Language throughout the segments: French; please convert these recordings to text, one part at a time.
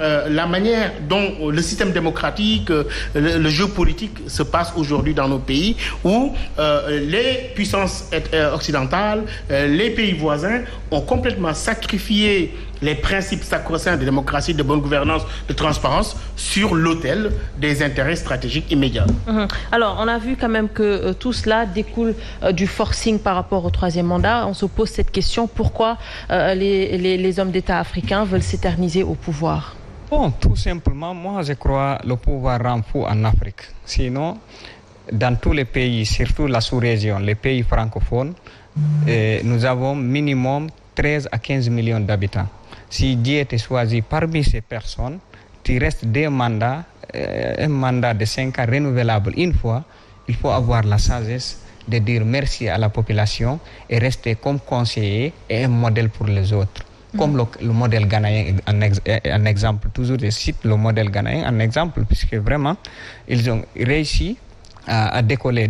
la manière dont le système démocratique, le jeu politique se passe aujourd'hui dans nos pays, où les puissances occidentales, les pays voisins ont complètement sacrifié les principes sacro-saints de démocratie, de bonne gouvernance, de transparence sur l'autel des intérêts stratégiques immédiats. Alors, on a vu quand même que tout cela découle du forcing par rapport au troisième mandat. On se pose cette question, pourquoi les hommes d'État africains veulent s'éterniser au pouvoir? Bon, tout simplement, moi je crois le pouvoir rend fou en Afrique. Sinon, dans tous les pays, surtout la sous-région, les pays francophones, nous avons minimum 13 à 15 millions d'habitants. Si Dieu était choisi parmi ces personnes, tu restes des mandats, un mandat de 5 ans renouvelable une fois, il faut avoir la sagesse de dire merci à la population et rester comme conseiller et un modèle pour les autres. Comme le modèle ghanéen en exemple. Toujours je cite le modèle ghanéen en exemple, puisque vraiment, ils ont réussi à décoller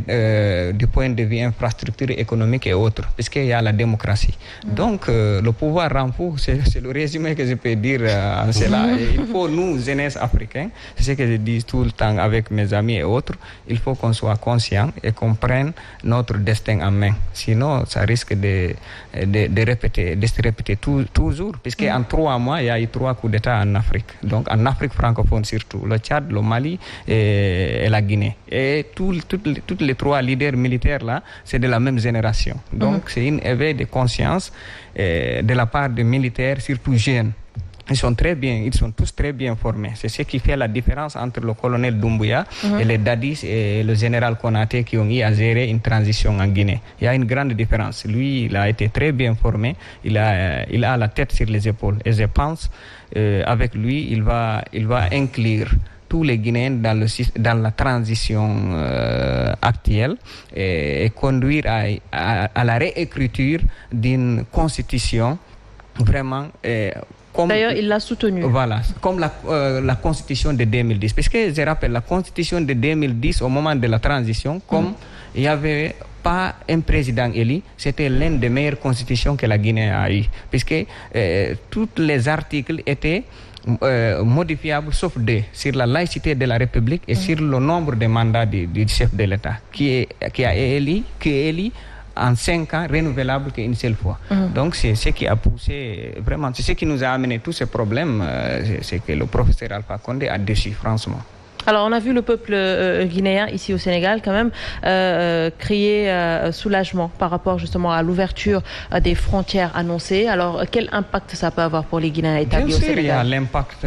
du point de vue infrastructure économique et autres, puisqu'il y a la démocratie. Donc, le pouvoir rend fou, c'est le résumé que je peux dire en cela. Et il faut, nous, jeunesse africains, c'est ce que je dis tout le temps avec mes amis et autres, il faut qu'on soit conscient et qu'on prenne notre destin en main. Sinon, ça risque de se répéter toujours, puisqu'en 3 mois, il y a eu 3 coups d'État en Afrique. Donc, en Afrique francophone surtout, le Tchad, le Mali et la Guinée. Et toutes les 3 leaders militaires là, c'est de la même génération. Donc c'est une éveil de conscience de la part des militaires, surtout jeunes. Ils sont tous très bien formés. C'est ce qui fait la différence entre le colonel Doumbouya et les Dadis et le général Konaté qui ont eu à gérer une transition en Guinée. Il y a une grande différence. Lui, il a été très bien formé. Il a la tête sur les épaules. Et je pense, avec lui, il va inclure tous les Guinéens dans la transition actuelle et conduire à la réécriture d'une constitution vraiment... D'ailleurs, il l'a soutenu. Voilà, comme la constitution de 2010. Parce que je rappelle, la constitution de 2010, au moment de la transition, comme il n'y avait pas un président élu, c'était l'une des meilleures constitutions que la Guinée a eues. Puisque tous les articles étaient modifiables sauf 2, sur la laïcité de la République et sur le nombre de mandats du chef de l'État, qui est élu en 5 ans, renouvelable qu'une seule fois. Donc c'est ce qui a poussé, vraiment, c'est ce qui nous a amené tous ces problèmes, c'est que le professeur Alpha Condé a déçu, franchement. Alors, on a vu le peuple guinéen, ici au Sénégal, quand même, crier soulagement par rapport justement à l'ouverture des frontières annoncées. Alors, quel impact ça peut avoir pour les Guinéens établis au Sénégal? Bien sûr, il y a l'impact